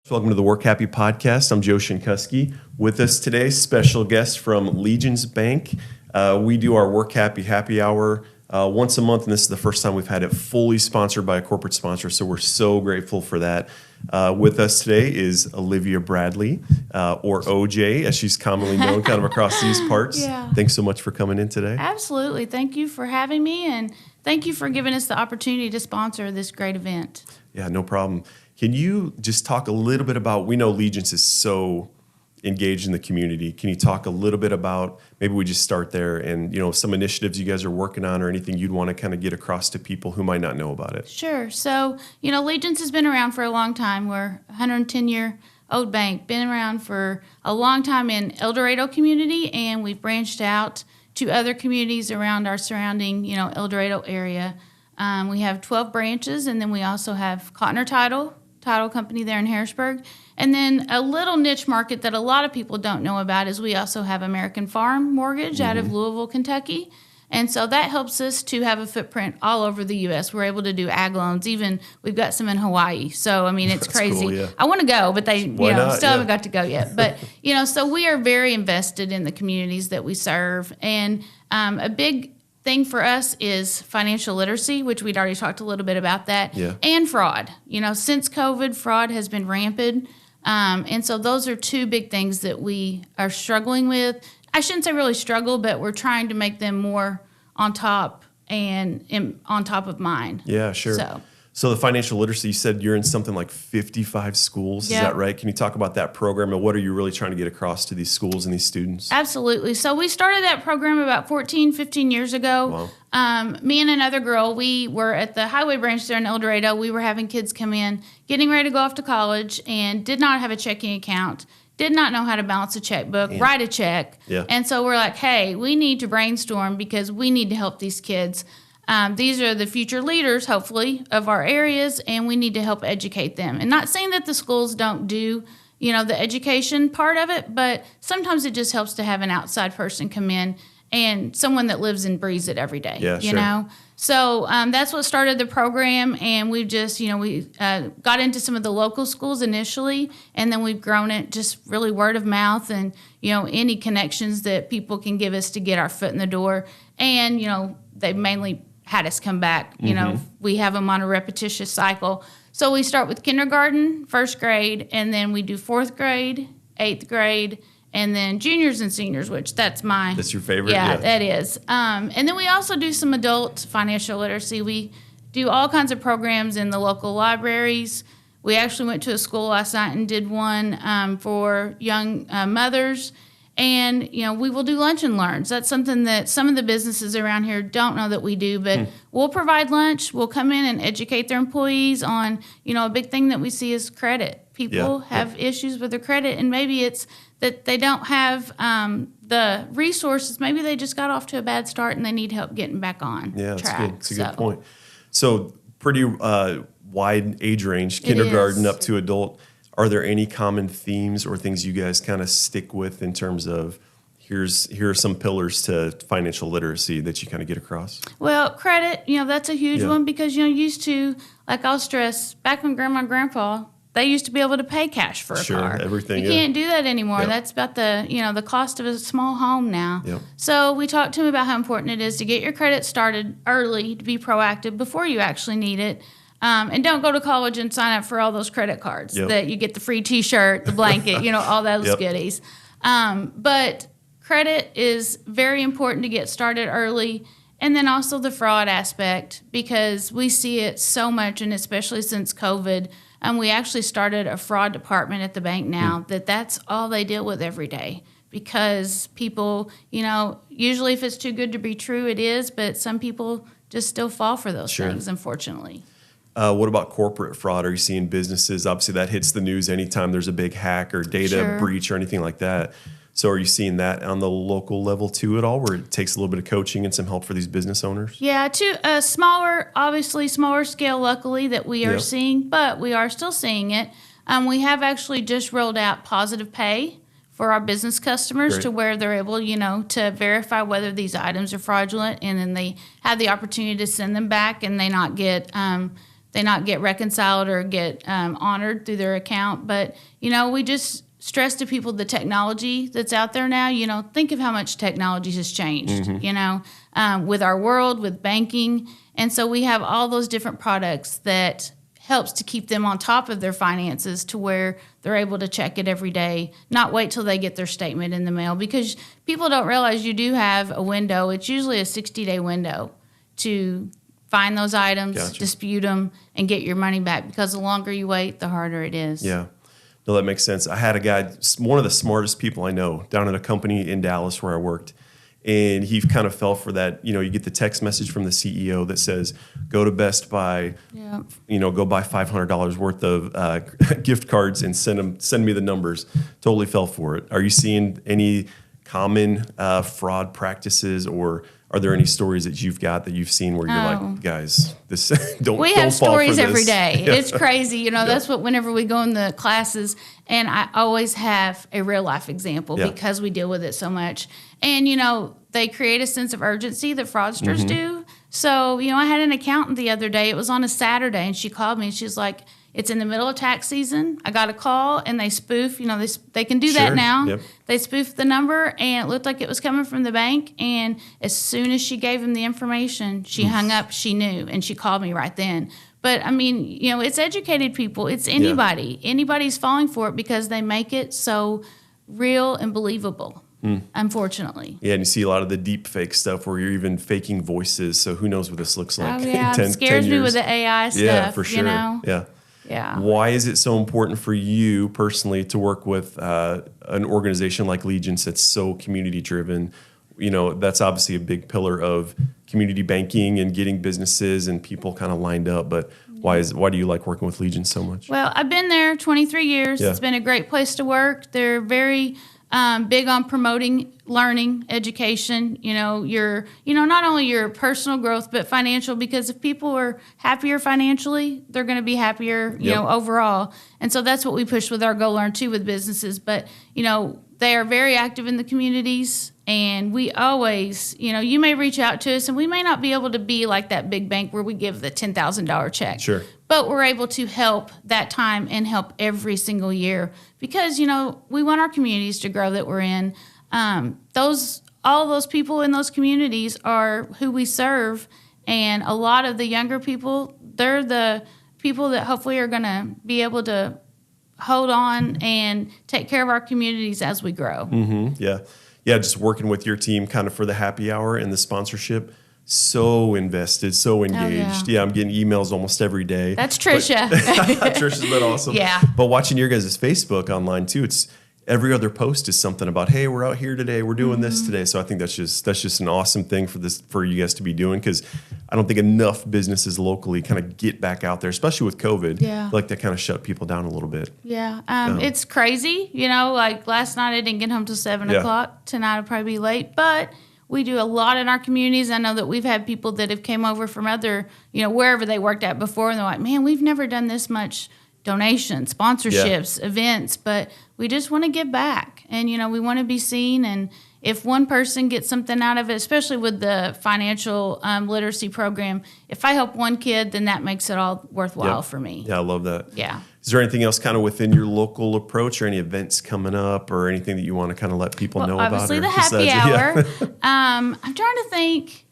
Welcome to the Work Happy Podcast. I'm Joe Shinkuski. With us today, special guest from Legence Bank. We do our Work Happy Happy Hour once a month, and this is the first time we've had it fully sponsored by a corporate sponsor, so we're so grateful for that. With us today is Olivia Bradley, or OJ, as she's commonly known kind of across these parts. Yeah. Thanks so much for coming in today. Absolutely. Thank you for having me, and thank you for giving us the opportunity to sponsor this great event. Yeah, no problem. Can you just talk a little bit about, we know Legence is so engaged in the community. Can you talk a little bit about, maybe we just start there, and some initiatives you guys are working on or anything you'd want to kind of get across to people who might not know about it? Sure. So, Legence has been around for a long time. We're a 110-year-old bank, been around for a long time in El Dorado community, and we've branched out to other communities around our surrounding, El Dorado area. We have 12 branches, and then we also have Cotner Title Company there in Harrisburg. And then a little niche market that a lot of people don't know about is we also have American Farm Mortgage out of Louisville, Kentucky. And so that helps us to have a footprint all over the U.S. We're able to do ag loans. Even we've got some in Hawaii. So, it's That's crazy. cool, yeah. I want to go, but they Not? still haven't got to go yet. But, so we are very invested in the communities that we serve. And a big thing for us is financial literacy, which we'd already talked a little bit about that, and fraud. Since COVID, fraud has been rampant. And so those are two big things that we are struggling with. I shouldn't say really struggle, but we're trying to make them more on top and on top of mind. Yeah, sure. So the financial literacy, you said you're in something like 55 schools. Is that right? Can you talk about that program and what are you really trying to get across to these schools and these students? Absolutely. So we started that program about 15 years ago. Wow. Me and another girl, we were at the highway branch there in El Dorado. We were having kids come in, getting ready to go off to college, and did not have a checking account, did not know how to balance a checkbook, write a check. Yeah. And so we're like, hey, we need to brainstorm because we need to help these kids. These are the future leaders, hopefully, of our areas, and we need to help educate them. And not saying that the schools don't do, the education part of it, but sometimes it just helps to have an outside person come in and someone that lives and breathes it every day, Yeah, sure. So that's what started the program, and we've just, we got into some of the local schools initially, and then we've grown it just really word of mouth and, any connections that people can give us to get our foot in the door. And, they mainly had us come back. We have them on a repetitious cycle. So we start with kindergarten, first grade, and then we do fourth grade, eighth grade, and then juniors and seniors, which that's your favorite? Yeah, that is. And then we also do some adult financial literacy. We do all kinds of programs in the local libraries. We actually went to a school last night and did one for young mothers. And, we will do lunch and learns. That's something that some of the businesses around here don't know that we do, but we'll provide lunch. We'll come in and educate their employees on, a big thing that we see is credit. People have issues with their credit, and maybe it's that they don't have the resources. Maybe they just got off to a bad start and they need help getting back on track. That's good. That's a good point. So pretty wide age range, kindergarten up to adult. Are there any common themes or things you guys kind of stick with in terms of here are some pillars to financial literacy that you kind of get across? Well, credit, that's a huge one because, used to, like I'll stress, back when Grandma and Grandpa, they used to be able to pay cash for a car. Everything. You can't do that anymore. That's about the cost of a small home now. So we talked to them about how important it is to get your credit started early, to be proactive before you actually need it. And don't go to college and sign up for all those credit cards that you get the free T-shirt, the blanket, all those goodies. But credit is very important to get started early. And then also the fraud aspect, because we see it so much, and especially since COVID. We actually started a fraud department at the bank now that's all they deal with every day. Because people, usually if it's too good to be true, it is. But some people just still fall for those things, unfortunately. What about corporate fraud? Are you seeing businesses? Obviously, that hits the news anytime there's a big hack or data breach or anything like that. So are you seeing that on the local level too at all, where it takes a little bit of coaching and some help for these business owners? Yeah, to a smaller scale, luckily, that we are seeing, but we are still seeing it. We have actually just rolled out positive pay for our business customers to where they're able, to verify whether these items are fraudulent, and then they have the opportunity to send them back and they not get they not get reconciled or get honored through their account. But, we just stress to people the technology that's out there now. Think of how much technology has changed, with our world, with banking. And so we have all those different products that helps to keep them on top of their finances to where they're able to check it every day, not wait till they get their statement in the mail, because people don't realize you do have a window. It's usually a 60-day window to find those items, Gotcha. dispute them, and get your money back, because the longer you wait, the harder it is. Yeah. No, that makes sense. I had a guy, one of the smartest people I know, down at a company in Dallas where I worked. And he kind of fell for that. You get the text message from the CEO that says, go to Best Buy, go buy $500 worth of gift cards and send me the numbers. Totally fell for it. Are you seeing any common fraud practices, or are there any stories that you've got that you've seen where you're like, guys, this don't we don't have fall stories for this. every day. Yeah. It's crazy. That's what, whenever we go in the classes, and I always have a real life example because we deal with it so much. And, they create a sense of urgency that fraudsters do. So, I had an accountant the other day. It was on a Saturday, and she called me, and she's like, it's in the middle of tax season. I got a call, and they spoof. They can do that now. Yep. They spoofed the number, and it looked like it was coming from the bank. And as soon as she gave him the information, she hung up. She knew, and she called me right then. But, it's educated people. It's anybody. Yeah. Anybody's falling for it because they make it so real and believable, unfortunately. Yeah, and you see a lot of the deep fake stuff where you're even faking voices. So who knows what this looks like Oh, yeah. in 10, It scares 10 me years. with the AI stuff. Yeah, for sure. Yeah. Yeah. Why is it so important for you personally to work with an organization like Legence that's so community driven? That's obviously a big pillar of community banking and getting businesses and people kind of lined up. But why do you like working with Legence so much? Well, I've been there 23 years. Yeah. It's been a great place to work. They're very big on promoting learning, education, your not only your personal growth, but financial, because if people are happier financially, they're going to be happier, overall. And so that's what we push with our Go Learn too with businesses. But, they are very active in the communities, and we always, you may reach out to us, and we may not be able to be like that big bank where we give the $10,000 check. Sure. But we're able to help that time and help every single year because, we want our communities to grow that we're in. All those people in those communities are who we serve, and a lot of the younger people, they're the people that hopefully are going to be able to hold on and take care of our communities as we grow. Mm-hmm. Yeah. Just working with your team kind of for the happy hour and the sponsorship. So invested, so engaged. Yeah, I'm getting emails almost every day. That's Trisha. Trisha's been awesome. Yeah. But watching your guys' Facebook online too, it's every other post is something about, hey, we're out here today, we're doing this today. So I think that's just an awesome thing for you guys to be doing, because I don't think enough businesses locally kind of get back out there, especially with COVID. Yeah. Like that kind of shut people down a little bit. Yeah. It's crazy. Like last night I didn't get home till 7 o'clock. Tonight I'll probably be late, but we do a lot in our communities. I know that we've had people that have came over from other, wherever they worked at before, and they're like, man, we've never done this much donations, sponsorships, events, but we just want to give back, and we want to be seen. And if one person gets something out of it, especially with the financial literacy program, if I help one kid, then that makes it all worthwhile for me. Yeah, I love that. Yeah. Is there anything else kind of within your local approach, or any events coming up, or anything that you want to kind of let people know about? Obviously the happy hour. I'm trying to think,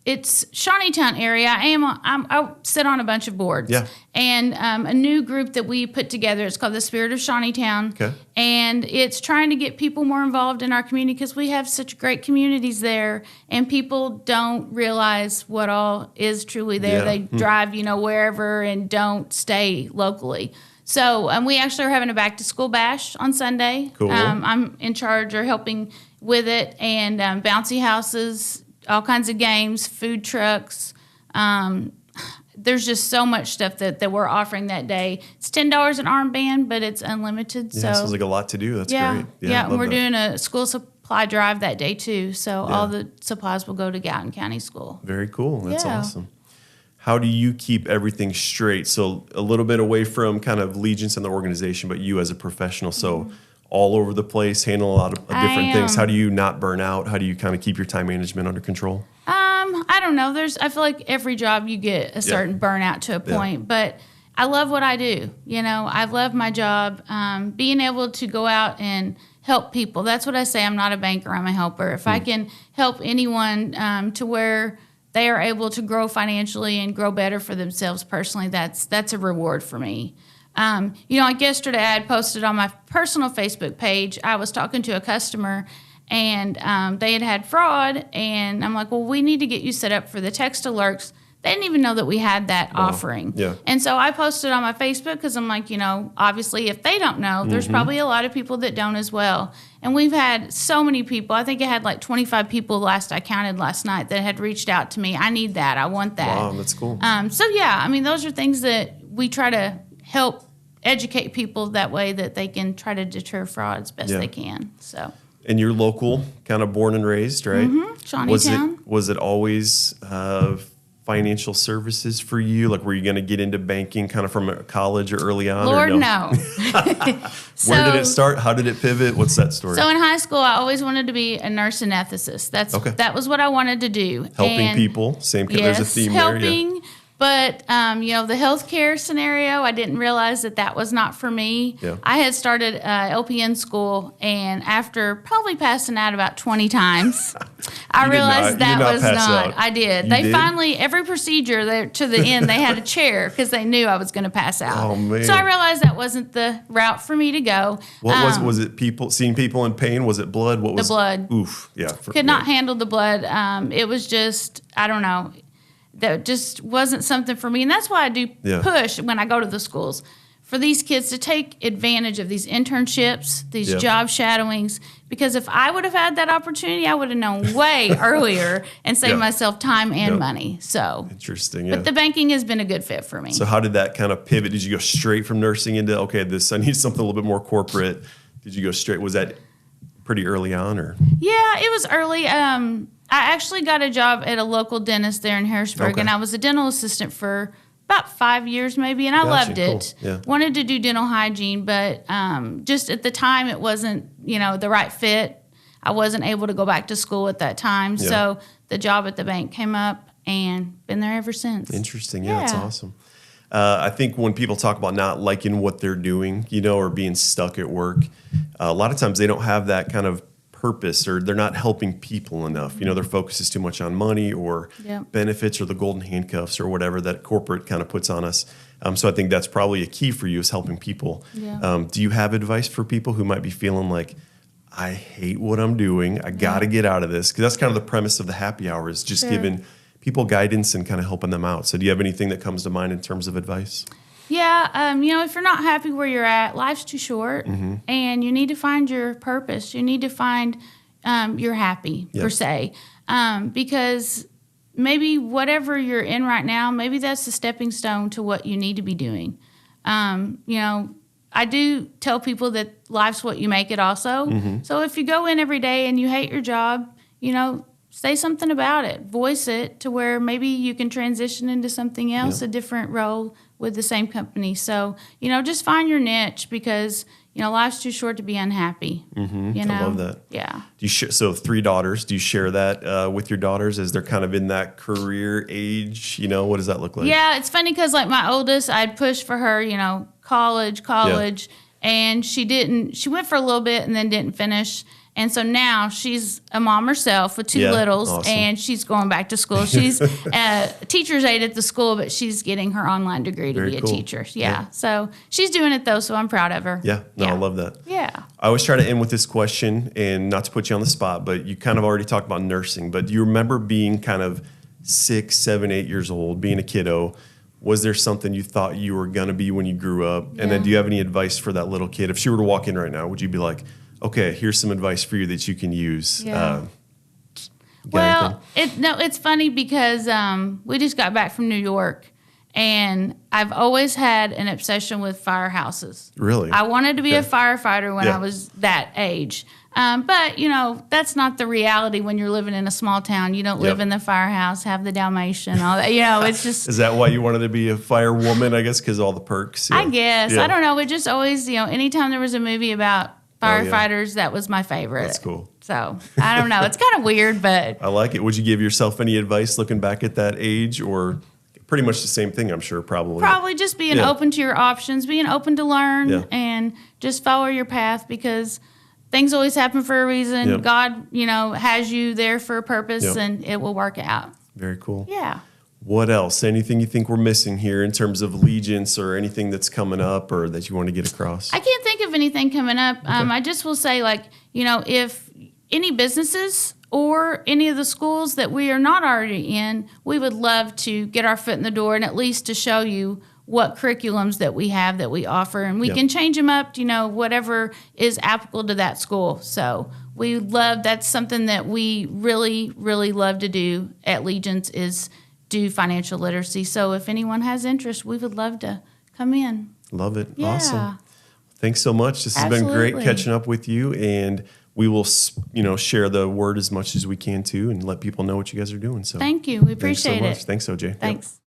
it's Shawneetown area. I sit on a bunch of boards. Yeah. And a new group that we put together, it's called the Spirit of Shawneetown. Okay. And it's trying to get people more involved in our community, because we have such great communities there, and people don't realize what all is truly there. Yeah. They drive, wherever, and don't stay locally. So we actually are having a back to school bash on Sunday. Cool. I'm in charge or helping with it, and bouncy houses, all kinds of games, food trucks. There's just so much stuff that we're offering that day. It's $10 an armband, but it's unlimited. Yeah, sounds like a lot to do. That's great. Yeah, and we're doing a school supply drive that day too. So all the supplies will go to Gallatin County School. Very cool. That's awesome. How do you keep everything straight? So a little bit away from kind of Legence and the organization, but you as a professional. So all over the place, handle a lot of different things. How do you not burn out? How do you kind of keep your time management under control? I don't know. I feel like every job you get a certain burnout to a point, but I love what I do. I love my job. Being able to go out and help people. That's what I say. I'm not a banker. I'm a helper. If I can help anyone to where they are able to grow financially and grow better for themselves personally, that's a reward for me. Like yesterday, I had posted on my personal Facebook page. I was talking to a customer, and they had fraud, and I'm like, well, we need to get you set up for the text alerts. They didn't even know that we had that offering. Yeah. And so I posted on my Facebook because I'm like, obviously if they don't know, there's probably a lot of people that don't as well. And we've had so many people. I think I had like 25 people I counted last night that had reached out to me. I need that. I want that. Wow, that's cool. Those are things that we try to help educate people that way that they can try to deter fraud as best they can. So. And you're local, kind of born and raised, right? Shawneetown. Was it always financial services for you? Like, were you going to get into banking kind of from college or early on? Lord, no. Where did it start? How did it pivot? What's that story? So in high school, I always wanted to be a nurse anesthetist. That was what I wanted to do. Helping people. Same. There's a theme there. Helping. But, the healthcare scenario, I didn't realize that was not for me. Yeah. I had started LPN school, and after probably passing out about 20 times, I realized that was not. I did. They finally, every procedure to the end, they had a chair because they knew I was going to pass out. Oh, man. So I realized that wasn't the route for me to go. What was it seeing people in pain? Was it blood? What was the blood? Oof. Yeah. Could not handle the blood. It was just, I don't know. That just wasn't something for me. And that's why I do push when I go to the schools for these kids to take advantage of these internships, these job shadowings, because if I would have had that opportunity, I would have known way earlier and saved myself time and money. So interesting. But the banking has been a good fit for me. So how did that kind of pivot? Did you go straight from nursing into, I need something a little bit more corporate? Did you go straight? Was that pretty early on, or? Yeah, it was early. I actually got a job at a local dentist there in Harrisburg, and I was a dental assistant for about 5 years maybe, and I loved it. Cool. Yeah. Wanted to do dental hygiene, but just at the time it wasn't, the right fit. I wasn't able to go back to school at that time, so the job at the bank came up, and been there ever since. Interesting. Yeah, that's awesome. I think when people talk about not liking what they're doing, or being stuck at work, a lot of times they don't have that kind of purpose, or they're not helping people enough. Their focus is too much on money or benefits or the golden handcuffs or whatever that corporate kind of puts on us. So I think that's probably a key for you, is helping people. Yeah. Do you have advice for people who might be feeling like, I hate what I'm doing, I got to get out of this? Because that's kind of the premise of the happy hour, is just giving people guidance and kind of helping them out. So do you have anything that comes to mind in terms of advice? Yeah, if you're not happy where you're at, life's too short, and you need to find your purpose. You need to find you're happy, per se, because maybe whatever you're in right now, maybe that's the stepping stone to what you need to be doing. I do tell people that life's what you make it also. So if you go in every day and you hate your job, say something about it. Voice it to where maybe you can transition into something else, a different role with the same company. So, just find your niche, because, life's too short to be unhappy. I love that. Yeah. So 3 daughters, do you share that with your daughters as they're kind of in that career age? What does that look like? Yeah, it's funny because like my oldest, I'd push for her, college, and she didn't. She went for a little bit and then didn't finish. And so now she's a mom herself with 2 littles, and she's going back to school. She's a teacher's aide at the school, but she's getting her online degree to be a teacher. Yeah. So she's doing it, though, so I'm proud of her. Yeah. I love that. Yeah. I always try to end with this question, and not to put you on the spot, but you kind of already talked about nursing. But do you remember being kind of 6, 7, 8 years old, being a kiddo? Was there something you thought you were going to be when you grew up? And then do you have any advice for that little kid? If she were to walk in right now, would you be like, okay, here's some advice for you that you can use? Yeah. It's funny because we just got back from New York, and I've always had an obsession with firehouses. Really? I wanted to be a firefighter when I was that age. But, that's not the reality when you're living in a small town. You don't live in the firehouse, have the Dalmatian, all that. It's just... Is that why you wanted to be a firewoman, I guess, because all the perks? Yeah. I guess. I don't know. It just always, anytime there was a movie about firefighters, that was my favorite. That's cool. So I don't know. It's kind of weird, but I like it. Would you give yourself any advice looking back at that age, or pretty much the same thing, I'm sure, probably? Probably just being open to your options, being open to learn, and just follow your path, because things always happen for a reason. Yep. God, has you there for a purpose, and it will work out. Very cool. Yeah. What else? Anything you think we're missing here in terms of Legence, or anything that's coming up or that you want to get across? I can't think of anything coming up. Okay. I just will say, if any businesses or any of the schools that we are not already in, we would love to get our foot in the door and at least to show you what curriculums that we have that we offer. And we can change them up, whatever is applicable to that school. So that's something that we really, really love to do at Legence, is do financial literacy. So if anyone has interest, we would love to come in. Love it. Yeah. Awesome. Thanks so much. This has been great catching up with you, and we will, share the word as much as we can too, and let people know what you guys are doing. So thank you. We appreciate it. Thanks so much. Thanks, OJ. Thanks. Yep.